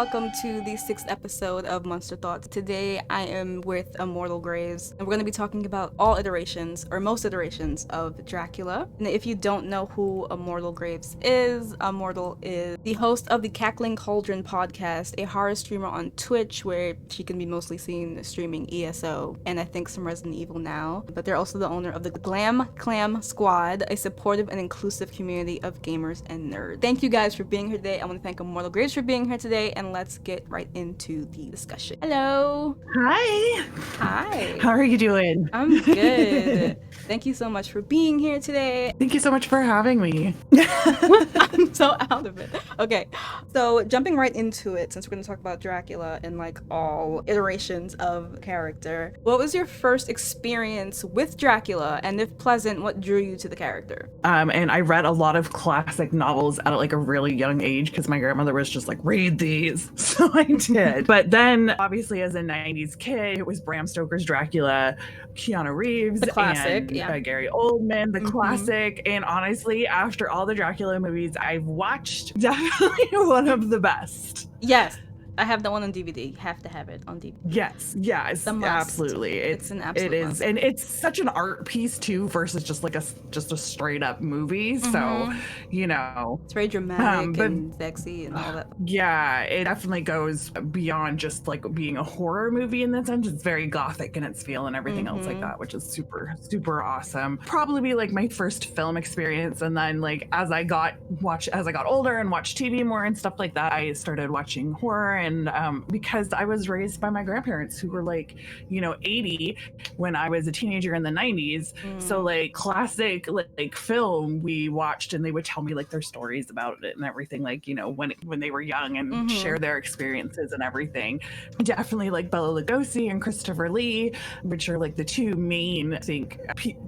welcome to the 6th episode of Monster Thoughts. Today I am with ImmortalGraves, and we're going to be talking about all iterations, or most iterations, of Dracula. And if you don't know who ImmortalGraves is, Immortal is the host of the Cackling Cauldron podcast, a horror streamer on Twitch where she can be mostly seen streaming ESO and I think some Resident Evil now. But they're also the owner of the Glam Clam Squad, a supportive and inclusive community of gamers and nerds. Thank you guys for being here today. I want to thank ImmortalGraves for being here today, and let's get right into the discussion. Hello. Hi. Hi. How are you doing? I'm good. Thank you so much for being here today. Thank you so much for having me. I'm so out of it. Okay, so jumping right into it, since we're going to talk about Dracula and like all iterations of character, what was your first experience with Dracula, and if pleasant, what drew you to the character? And I read a lot of classic novels at like a really young age because my grandmother was just like, read these. So I did. But then obviously as a 90s kid, it was Bram Stoker's Dracula, Keanu Reeves, The classic, and Gary Oldman, the classic. And honestly, after all the Dracula movies I've watched, definitely one of the best. Yes. I have that one on DVD. You have to have it on DVD. Yes, absolutely. It's an absolute It is, must. and it's such an art piece too, versus just like a straight up movie. So, you know, it's very dramatic and sexy and all that. Yeah, it definitely goes beyond just like being a horror movie in that sense. It's very gothic in its feel and everything else like that, which is super, super awesome. Probably be like my first film experience, and then like as I got older and watched TV more and stuff like that, I started watching horror. And because I was raised by my grandparents who were like, 80 when I was a teenager in the 90s. So like classic like film we watched, and they would tell me like their stories about it and everything, like, when they were young and share their experiences and everything. Definitely like Bela Lugosi and Christopher Lee, which are like the two main, I think,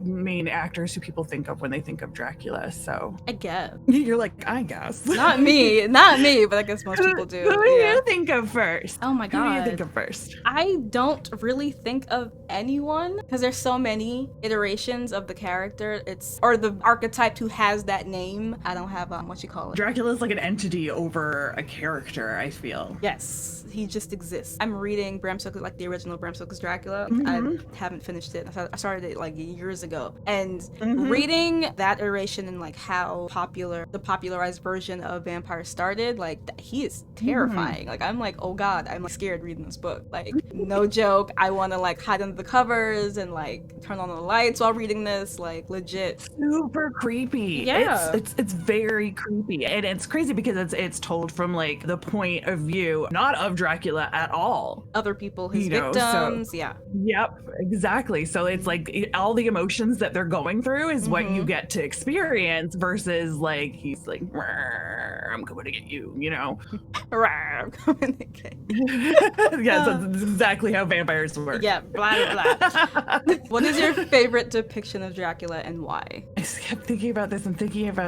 main actors who people think of when they think of Dracula. So I guess. You're like, I guess. Not me, but I guess most people do. Who do you think of first? Oh my god. Who do you think of first? I don't really think of anyone because there's so many iterations of the character. Or the archetype who has that name. I don't have what you call it. Dracula's like an entity over a character, I feel. Yes, he just exists. I'm reading Bram Stoker, like the original Bram Stoker's Dracula. I haven't finished it. I started it like years ago. And reading that iteration and like how the popularized version of vampire started, like he is terrifying. Like I'm like, oh god, I'm like scared reading this book. Like no joke, I want to like hide under the covers and like turn on the lights while reading this, like legit. Super creepy. Yeah, it's very creepy, and it's crazy because it's told from like the point of view not of Dracula at all. Other people, his victims. Yep, exactly. So it's like all the emotions that they're going through is what you get to experience versus like he's like, I'm coming to get you, I'm coming to get you. Yes, that's exactly how vampires work. Yeah, blah, blah. What is your favorite depiction of Dracula and why? I just kept thinking about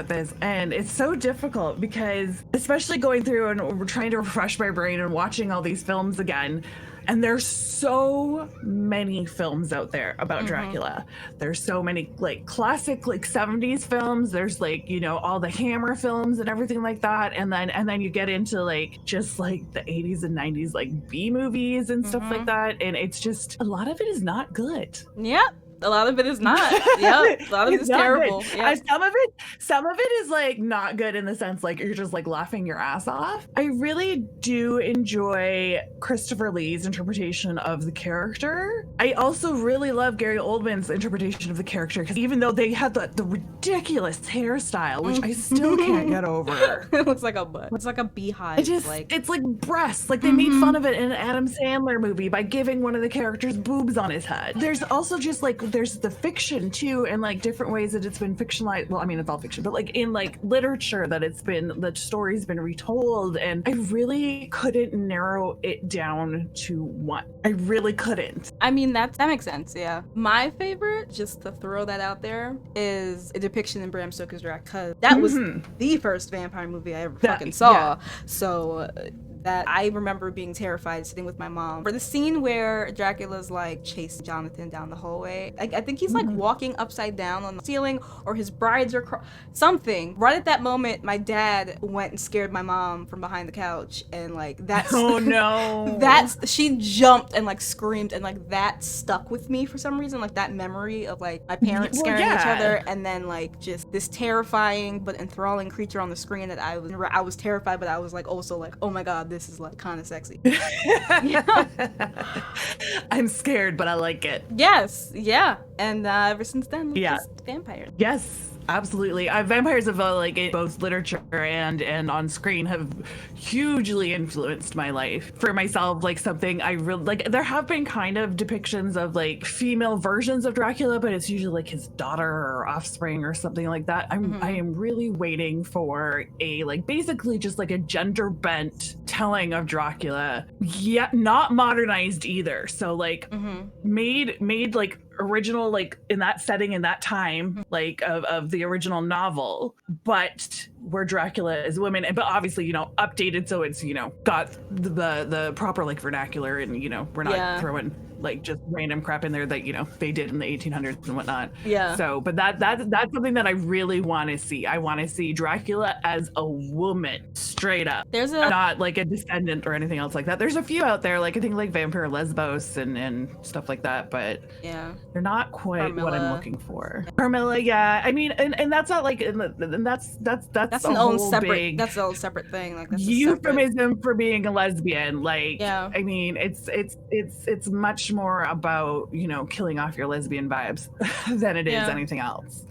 this, and it's so difficult because, especially going through and we're trying to refresh my brain and watching all these films again, and there's so many films out there about Dracula. There's so many like classic like 70s films. There's like, all the Hammer films and everything like that. And then you get into like just like the 80s and 90s like B movies and stuff like that. And it's just a lot of it is not good. Yep. A lot of it is not. Yep. A lot of it is terrible. Yep. Some of it is like not good in the sense like you're just like laughing your ass off. I really do enjoy Christopher Lee's interpretation of the character. I also really love Gary Oldman's interpretation of the character because even though they had the ridiculous hairstyle, which I still can't get over. It looks like a butt. It's like a beehive. It's like breasts. Like they made fun of it in an Adam Sandler movie by giving one of the characters boobs on his head. There's also just like there's the fiction too, and like different ways that it's been fictionalized. Well, I mean, it's all fiction, but like in like literature that the story's been retold, and I really couldn't narrow it down to one. I really couldn't. I mean, that makes sense. Yeah. My favorite, just to throw that out there, is a depiction in Bram Stoker's Dracula. That was the first vampire movie I ever fucking saw. Yeah. So that I remember being terrified sitting with my mom. For the scene where Dracula's like chasing Jonathan down the hallway, I think he's like walking upside down on the ceiling, or his brides are something. Right at that moment, my dad went and scared my mom from behind the couch, and like that's oh no, she jumped and like screamed, and like that stuck with me for some reason, like that memory of like my parents scaring each other, and then like just this terrifying but enthralling creature on the screen that I was terrified, but I was like also like, oh my god, this is like kind of sexy. I'm scared, but I like it. Yes, yeah, and ever since then, just vampires. Yes. Absolutely. Vampires of like in both literature and on screen have hugely influenced my life. For myself, like something I really like, there have been kind of depictions of like female versions of Dracula, but it's usually like his daughter or offspring or something like that. I am really waiting for a like basically just like a gender bent telling of Dracula, yet not modernized either. So like made like original, like in that setting, in that time, like of the original novel, but where Dracula is women, but obviously, you know, updated so it's, you know, got the proper like vernacular, and you know, we're not throwing like just random crap in there that, you know, they did in the 1800s and whatnot. So but that's something that I really want to see. I want to see Dracula as a woman, straight up. There's not like a descendant or anything else like that. There's a few out there, like I think like Vampire Lesbos and stuff like that, but they're not quite Carmilla. What I'm looking for. Carmilla, I mean, and that's not like, and that's an own separate. That's a whole separate thing. Like that's euphemism for being a lesbian. Like, I mean, it's much more about, you know, killing off your lesbian vibes than it is anything else.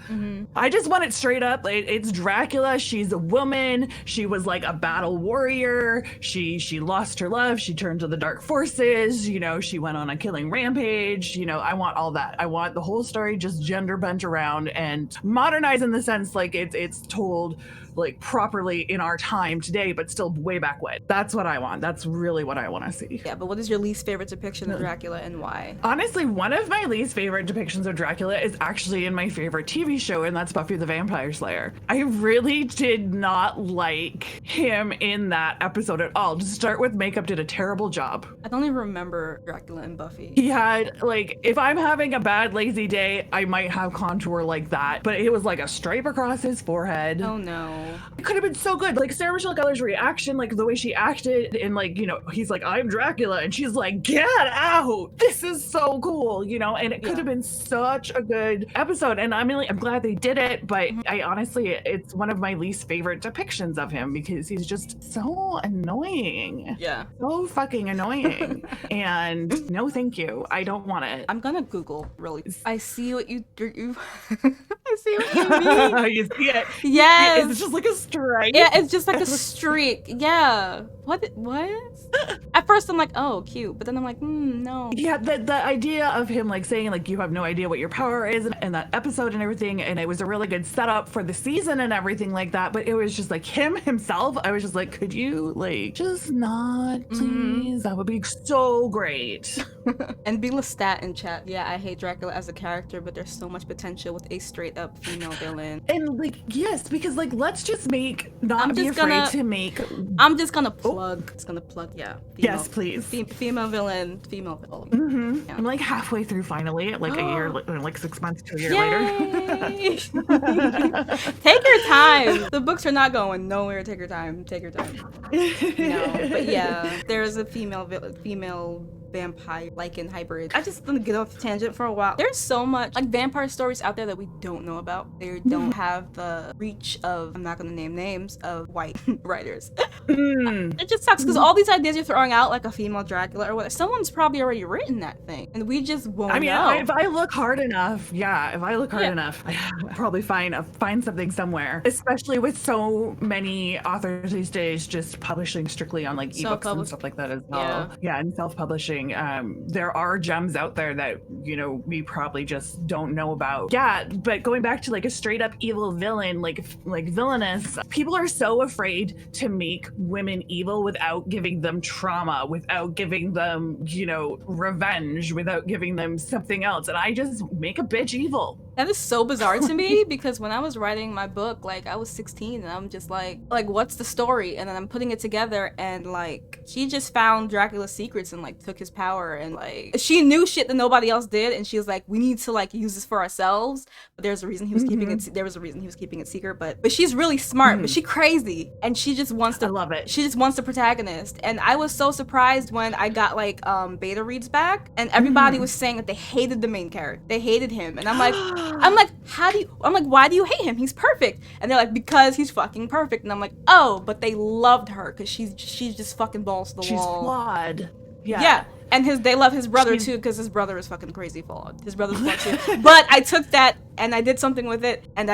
I just want it straight up. It's Dracula. She's a woman. She was like a battle warrior. She lost her love. She turned to the dark forces. You know, she went on a killing rampage. You know, I want all that. I want the whole story just gender bent around and modernized in the sense like it's told like properly in our time today, but still way back when. That's what I want. That's really what I want to see. Yeah, but what is your least favorite depiction of Dracula and why? Honestly, one of my least favorite depictions of Dracula is actually in my favorite TV show, and that's Buffy the Vampire Slayer. I really did not like him in that episode at all. To start with, makeup did a terrible job. I don't even remember Dracula and Buffy. He had, like, if I'm having a bad lazy day, I might have contour like that, but it was like a stripe across his forehead. Oh no. It could have been so good. Like Sarah Michelle Gellar's reaction, like the way she acted, and like, you know, he's like, I'm Dracula, and she's like, get out, this is so cool, you know. And it could have been such a good episode, and I'm glad they did it, but I honestly, it's one of my least favorite depictions of him because he's just so annoying. So fucking annoying. And no thank you, I don't want it. I'm gonna Google really. I see what you I see what you mean. You see it? Yes. It's just like a streak. Yeah, it's just like a streak. Yeah. What? At first I'm like, oh, cute, but then I'm like, no. Yeah, the idea of him like saying like you have no idea what your power is in that episode and everything, and it was a really good setup for the season and everything like that, but it was just like himself. I was just like, could you like just not, please? That would be so great. And be Lestat in chat. Yeah, I hate Dracula as a character, but there's so much potential with a straight up female villain. And like, yes, because like, let's just make, not be afraid to make. I'm just gonna plug. It's gonna plug. Yeah. Yes, please. Female villain. Female villain. Yeah. I'm like halfway through finally, like a year, like 6 months to a year later. Take your time. The books are not going nowhere. Take your time. Take your time. No, but yeah, there's a female vampire lycan hybrid. I just gonna get off the tangent for a while. There's so much like vampire stories out there that we don't know about. They don't have the reach of, I'm not gonna name names, of white writers. It just sucks because all these ideas you're throwing out, like a female Dracula or whatever, someone's probably already written that thing and we just won't know. If I look hard enough, enough, I'll probably find something somewhere, especially with so many authors these days just publishing strictly on like ebooks and stuff like that as well. Yeah, and self-publishing. saying. There are gems out there that, you know, we probably just don't know about. Yeah, but going back to like a straight up evil villain, like villainous, people are so afraid to make women evil without giving them trauma, without giving them, you know, revenge, without giving them something else. And I just make a bitch evil. That is so bizarre to me because when I was writing my book, like I was 16 and I'm just like what's the story? And then I'm putting it together and like she just found Dracula's secrets and like took his power and like she knew shit that nobody else did and she was like, we need to like use this for ourselves. But there's a reason he was keeping it. There was a reason he was keeping it secret. But she's really smart, but she crazy and she just wants to. I love it. She just wants the protagonist. And I was so surprised when I got like beta reads back and everybody was saying that they hated the main character. They hated him, and I'm like, why do you hate him? He's perfect. And they're like, because he's fucking perfect. And I'm like, oh, but they loved her because she's just fucking balls to the wall. She's flawed. Yeah. And they love his brother too because his brother is fucking crazy flawed. His brother's flawed too. But I took that and I did something with it, and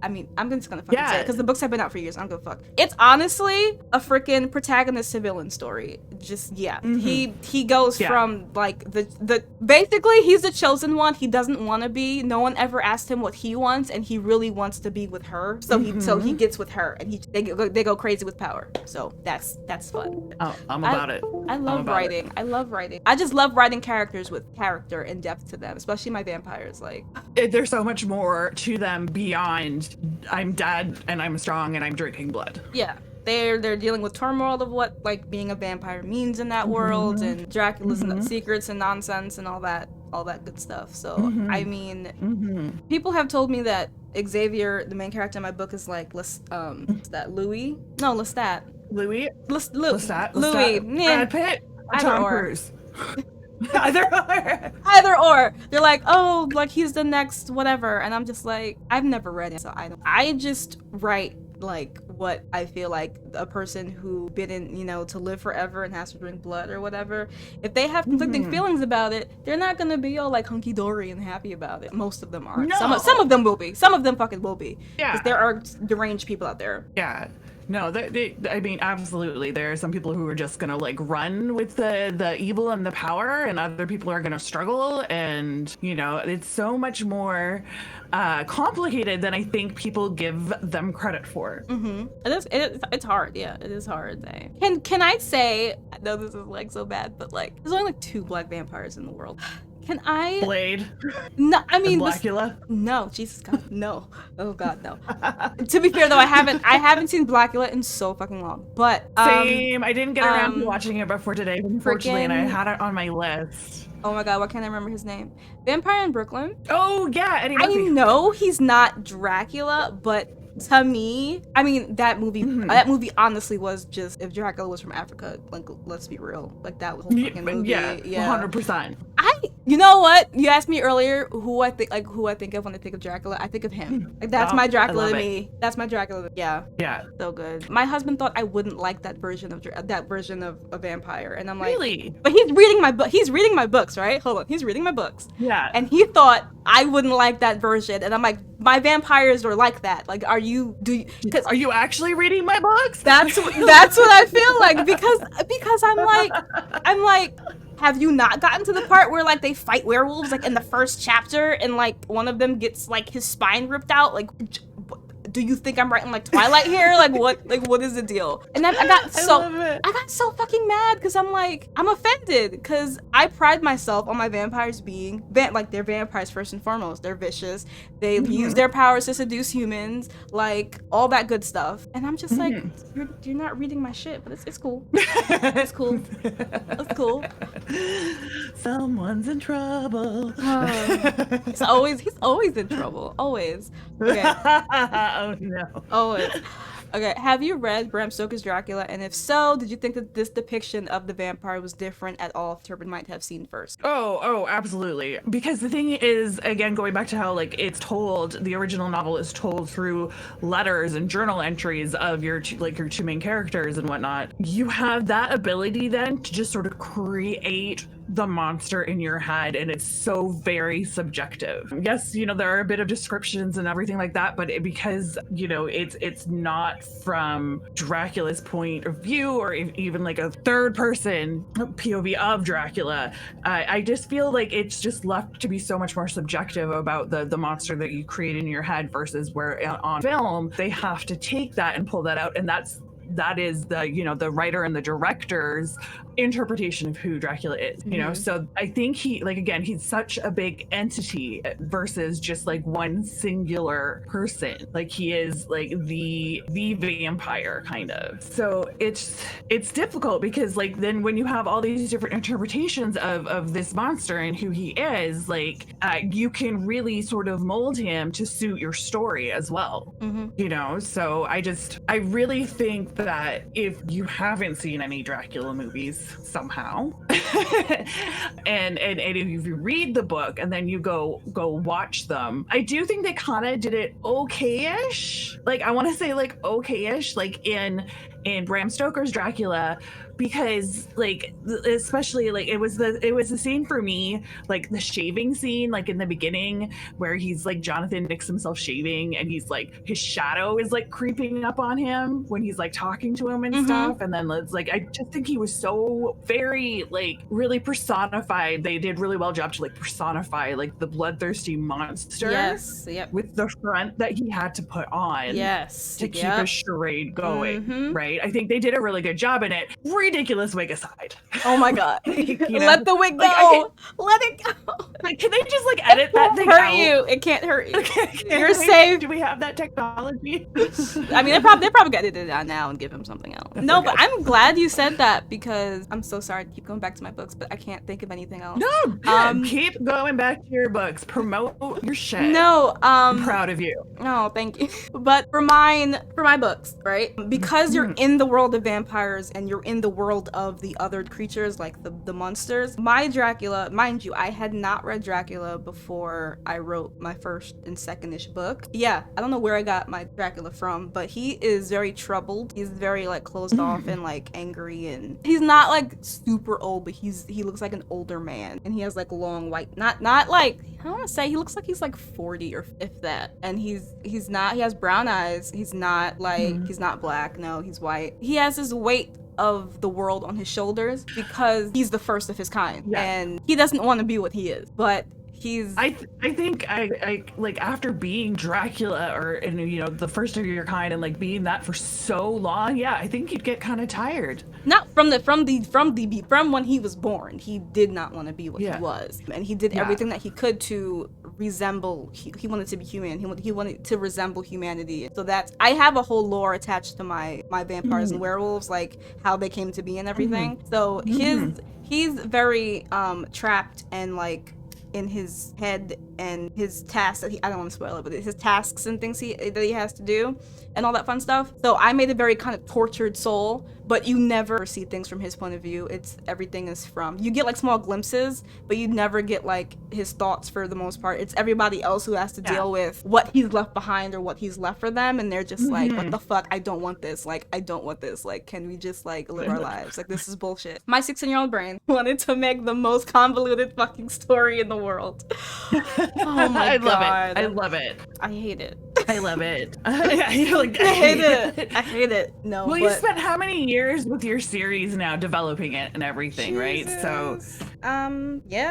I mean, I'm just gonna fucking say it because the books have been out for years. I'm gonna fuck. It's honestly a freaking protagonist to villain story. Just he goes from like the basically he's the chosen one. He doesn't want to be. No one ever asked him what he wants, and he really wants to be with her. So he gets with her, and they go crazy with power. So that's fun. Oh, I'm about it. I love writing. I love writing. I just love writing characters with character and depth to them, especially my vampires. Like there's so much more to them beyond I'm dead and I'm strong and I'm drinking blood. Yeah. They're dealing with turmoil of what like being a vampire means in that world and Dracula's secrets and nonsense and all that good stuff. So I mean, people have told me that Xavier, the main character in my book, is like Lestat. Louis? No, Lestat. Louis? Lestat. Louis. Brad Pitt? Tom Cruise? Either or. They're like, oh, like he's the next whatever, and I'm just like, I've never read it, so I don't. I just write like what I feel like a person who been you know, to live forever and has to drink blood or whatever. If they have conflicting feelings about it, they're not gonna be all like hunky dory and happy about it. Most of them aren't. No. Some of them will be. Some of them fucking will be. Yeah. Because there are deranged people out there. Yeah. No, I mean, absolutely. There are some people who are just gonna like run with the evil and the power, and other people are gonna struggle. And you know, it's so much more complicated than I think people give them credit for. It's hard. Yeah, it is hard. Can I say? I know this is like so bad, but like, there's only like 2 black vampires in the world. Can I? Blade. No, I mean Dracula. No, Jesus God, no. Oh God, no. To be fair though, I haven't seen Dracula in so fucking long. But same. I didn't get around to watching it before today, unfortunately, and I had it on my list. Oh my God, why can't I remember his name? Vampire in Brooklyn. Oh yeah, Eddie Murphy. I know he's not Dracula, but to me, I mean, that movie honestly was just, if Dracula was from Africa, like, let's be real, like that was a whole fucking movie. Yeah, 100%. You know what? You asked me earlier who I think of when I think of Dracula. I think of him. Like that's my Dracula to me. That's my Dracula. Yeah. Yeah. So good. My husband thought I wouldn't like that version of a vampire, and I'm like, really? But he's reading my book. He's reading my books, right? Hold on. He's reading my books. Yeah. And he thought I wouldn't like that version, and I'm like, my vampires are like that. Like, are you actually reading my books? That's what I feel like because I'm like. Have you not gotten to the part where like they fight werewolves like in the first chapter and like one of them gets like his spine ripped out? Like, do you think I'm writing like Twilight here? Like what is the deal? And then I got so fucking mad because I'm like, I'm offended because I pride myself on my vampires being like they're vampires first and foremost. They're vicious. They use their powers to seduce humans, like all that good stuff. And I'm just like, you're not reading my shit, but it's cool. It's cool. It's cool. Someone's in trouble. He's always in trouble. Always. Okay. Oh no. Always. Okay, have you read Bram Stoker's Dracula? And if so, did you think that this depiction of the vampire was different at all if Turbin might have seen first? Oh, absolutely. Because the thing is, again, going back to how like it's told, the original novel is told through letters and journal entries of your two main characters and whatnot. You have that ability then to just sort of create the monster in your head, and it's so very subjective. Yes, there are a bit of descriptions and everything like that, but because it's not from Dracula's point of view, or even like a third person POV of Dracula. I just feel like it's just left to be so much more subjective about the monster that you create in your head, versus where on film they have to take that and pull that out, and that is the writer and the director's interpretation of who Dracula is. So I think he's such a big entity versus just like one singular person. Like he is like the vampire kind of. So it's difficult, because like then when you have all these different interpretations of this monster and who he is, like you can really sort of mold him to suit your story as well. So I really think that if you haven't seen any Dracula movies somehow and if you read the book and then you go watch them, I do think they kind of did it okay-ish. Like I want to say like okay-ish, like in Bram Stoker's Dracula, because like especially like it was the scene for me, like the shaving scene, like in the beginning where he's like Jonathan Nicks himself shaving, and he's like his shadow is like creeping up on him when he's like talking to him and stuff, and then it's like I just think he was so very like really personified. They did really well job to like personify like the bloodthirsty monster. Yes. Yep. With the front that he had to put on. Yes. To keep a charade going. Right. I think they did a really good job in it. Ridiculous wig aside. Oh my god. Let the wig go. Like, let it go. Like, can they just like edit that thing out? It can't hurt you. You're safe. Do we have that technology? I mean, they probably got to edit it out now and give him something else. No, but I'm glad you said that, because I'm so sorry to keep going back to my books, but I can't think of anything else. No, keep going back to your books. Promote your shit. No, I'm proud of you. Oh, thank you. But for my books, right? Because you're in the world of vampires and you're in the world of the other creatures, like the monsters. My Dracula, mind you, I had not read Dracula before I wrote my first and second-ish book. Yeah, I don't know where I got my Dracula from, but he is very troubled. He's very like closed off and like angry, and he's not like super old, but he looks like an older man, and he has like long white, not like, I don't want to say, he looks like he's like 40 or if that, and he has brown eyes. He's not like he's not black. No, he's white. He has this weight of the world on his shoulders because he's the first of his kind, and he doesn't want to be what he is, but he's I think I like after being Dracula or the first of your kind and like being that for so long, I think you'd get kind of tired. Not from when he was born. He did not want to be what he was, and he did everything that he could to resemble. He wanted to be human. He wanted to resemble humanity. So I have a whole lore attached to my vampires and werewolves, like how they came to be and everything. So he's very trapped and like in his head and his tasks that I don't want to spoil it, but his tasks and things that he has to do and all that fun stuff. So I made a very kind of tortured soul, but you never see things from his point of view. Everything is you get like small glimpses, but you never get like his thoughts for the most part. It's everybody else who has to deal with what he's left behind or what he's left for them, and they're just like, what the fuck? I don't want this. Like, I don't want this. Like, can we just like live our lives? Like, this is bullshit. My 16-year-old brain wanted to make the most convoluted fucking story in the world. Oh my god. I love it. I hate it. I love it. I hate it. I hate it. No. Well, you spent how many years with your series now developing it and everything, right? So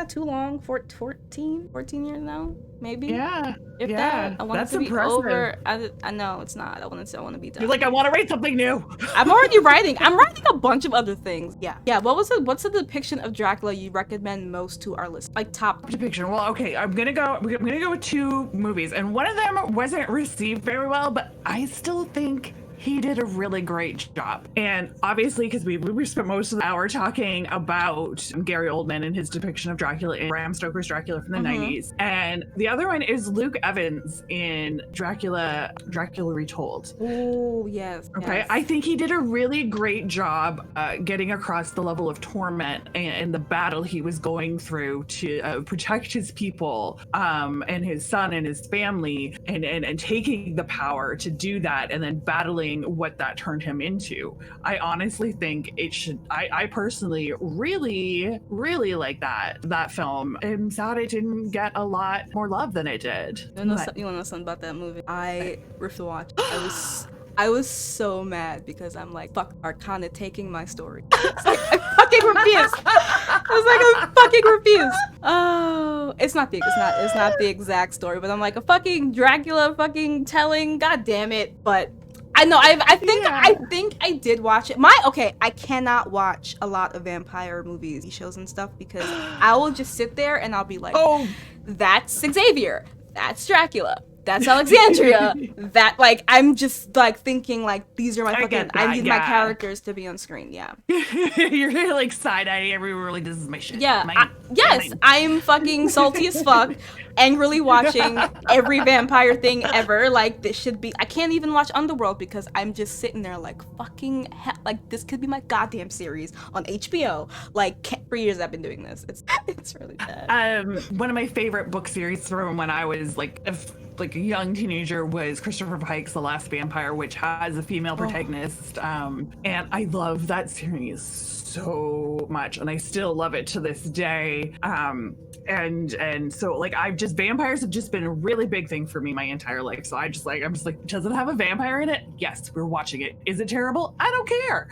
too long. 14 years now, maybe. Yeah. If that, I want that's it to be impressive. Over. I know it's not. I want to be done. You're like, I want to write something new. I'm already writing. I'm writing a bunch of other things. Yeah. What's the depiction of Dracula you recommend most to our list? Like top depiction. Well, okay, I'm gonna go with two movies, and one of them wasn't received very well, but I still think he did a really great job. And obviously, because we spent most of the hour talking about Gary Oldman and his depiction of Dracula in Bram Stoker's Dracula from the 90s. And the other one is Luke Evans in Dracula Retold. Oh, yes. Okay, yes. I think he did a really great job getting across the level of torment and the battle he was going through to protect his people and his son and his family, and taking the power to do that, and then battling saying what that turned him into. I honestly think it should. I personally really, really like that film. I'm sad it didn't get a lot more love than it did. You want to know something about that movie? I refused to watch. I was so mad because I'm like, fuck, are kind of taking my story. It's like, I fucking refuse. I fucking refuse. Oh, it's not the exact story, but I'm like a fucking Dracula fucking telling. God damn it! But I know I think I did watch it. I cannot watch a lot of vampire movies, shows, and stuff because I will just sit there and I'll be like, oh, that's Xavier, that's Dracula. That's Alexandria. That like I'm just like thinking like these are my fucking I need my characters to be on screen. Yeah. You're like side-eyeing everywhere like this is my shit. Yeah. Yes, I'm fucking salty as fuck, angrily watching every vampire thing ever. Like this should be I can't even watch Underworld because I'm just sitting there like fucking hell, like this could be my goddamn series on HBO. Like for years I've been doing this. It's really bad. One of my favorite book series from when I was like a young teenager was Christopher Pike's The Last Vampire, which has a female protagonist. And I love that series so much, and I still love it to this day. And so like vampires have just been a really big thing for me my entire life. So I'm just like, does it have a vampire in it? Yes, we're watching it. Is it terrible? I don't care.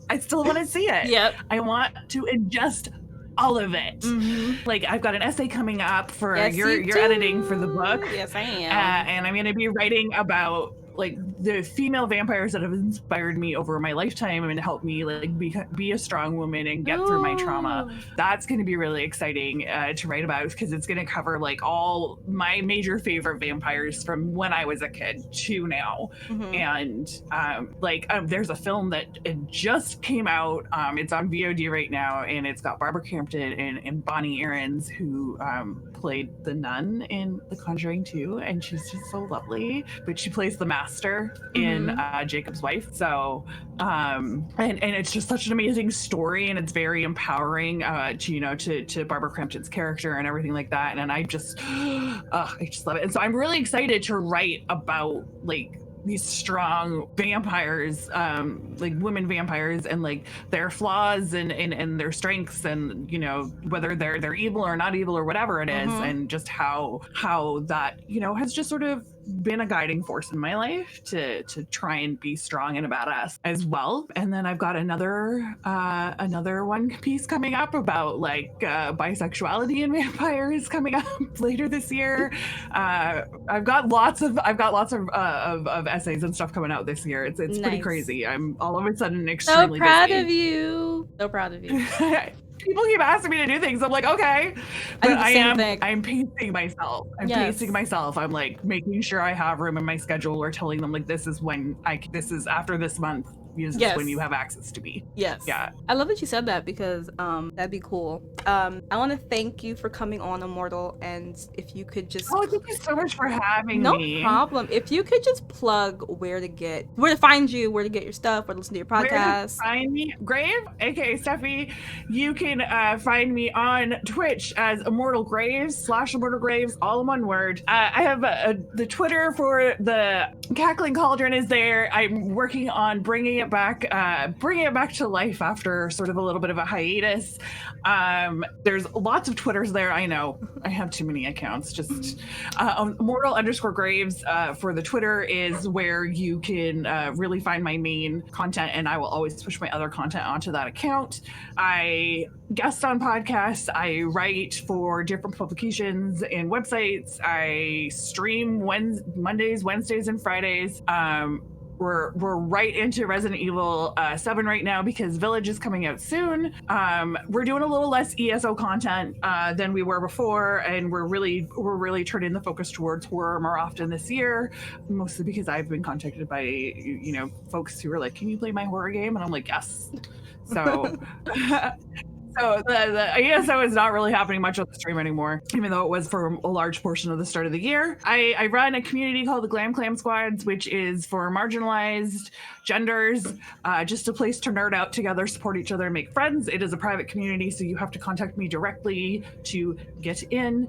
I still want to see it. Yep. I want to ingest all of it. Mm-hmm. Like I've got an essay coming up for your editing for the book. Yes, I am. And I'm going to be writing about like the female vampires that have inspired me over my lifetime and helped me like be a strong woman and get through my trauma. That's going to be really exciting to write about because it's going to cover like all my major favorite vampires from when I was a kid to now. Mm-hmm. And there's a film that it just came out. It's on VOD right now, and it's got Barbara Crampton and Bonnie Aarons, who played the nun in The Conjuring 2, and she's just so lovely. But she plays the master in Jacob's Wife. So and it's just such an amazing story, and it's very empowering to Barbara Crampton's character and everything like that. And I just love it. And so I'm really excited to write about like these strong vampires, like women vampires, and like their flaws and their strengths, and whether they're evil or not evil or whatever it is, and just how that has just sort of been a guiding force in my life to try and be strong and a badass as well. And then I've got another one piece coming up about like bisexuality and vampires coming up later this year. I've got lots of essays and stuff coming out this year. It's nice. Pretty crazy. I'm all of a sudden extremely so proud busy. of you. So proud of you. People keep asking me to do things. I'm like, okay, but I'm pacing myself. Pacing myself. I'm like making sure I have room in my schedule, or telling them like this is after this month. This is when you have access to me. Yes. Yeah. I love that you said that because that'd be cool. I want to thank you for coming on Immortal, and if you could just thank you so much for having me. No problem. If you could just plug where to find you, where to get your stuff, where to listen to your podcast. Where to find me, Grave, aka Steffi. You can find me on Twitch as ImmortalGraves /ImmortalGraves, all in one word. I have the Twitter for the Cackling Cauldron is there. I'm working on bringing it back to life after sort of a little bit of a hiatus. There's lots of Twitters there. I know I have too many accounts. Just Immortal_Graves for the Twitter is where you can really find my main content, and I will always push my other content onto that account. I guest on podcasts. I write for different publications and websites. I stream Mondays, Wednesdays, and Fridays. We're right into Resident Evil 7 right now because Village is coming out soon. We're doing a little less ESO content than we were before, and we're really turning the focus towards horror more often this year, mostly because I've been contacted by folks who are like, "Can you play my horror game?" And I'm like, "Yes." So So the ESO is not really happening much on the stream anymore, even though it was for a large portion of the start of the year. I run a community called the Glam Clam Squads, which is for marginalized genders, just a place to nerd out together, support each other, and make friends. It is a private community, so you have to contact me directly to get in.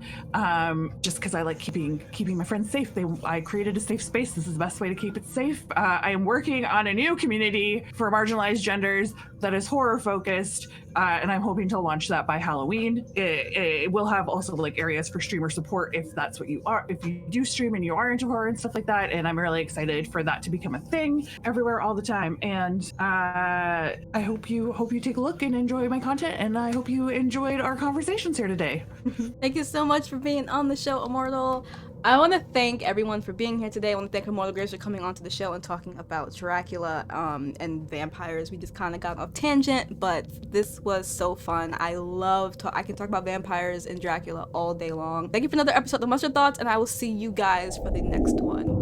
Just because I like keeping my friends safe. I created a safe space. This is the best way to keep it safe. I am working on a new community for marginalized genders that is horror focused, and I'm hoping to launch that by Halloween. It will have also like areas for streamer support if that's what you are, if you do stream and you are into horror and stuff like that. And I'm really excited for that to become a thing everywhere all the time. And I hope you take a look and enjoy my content. And I hope you enjoyed our conversations here today. Thank you so much for being on the show, Immortal. I want to thank everyone for being here today. I want to thank ImmortalGraves for coming onto the show and talking about Dracula and vampires. We just kind of got off tangent, but this was so fun. I can talk about vampires and Dracula all day long. Thank you for another episode of Monster Thoughts, and I will see you guys for the next one.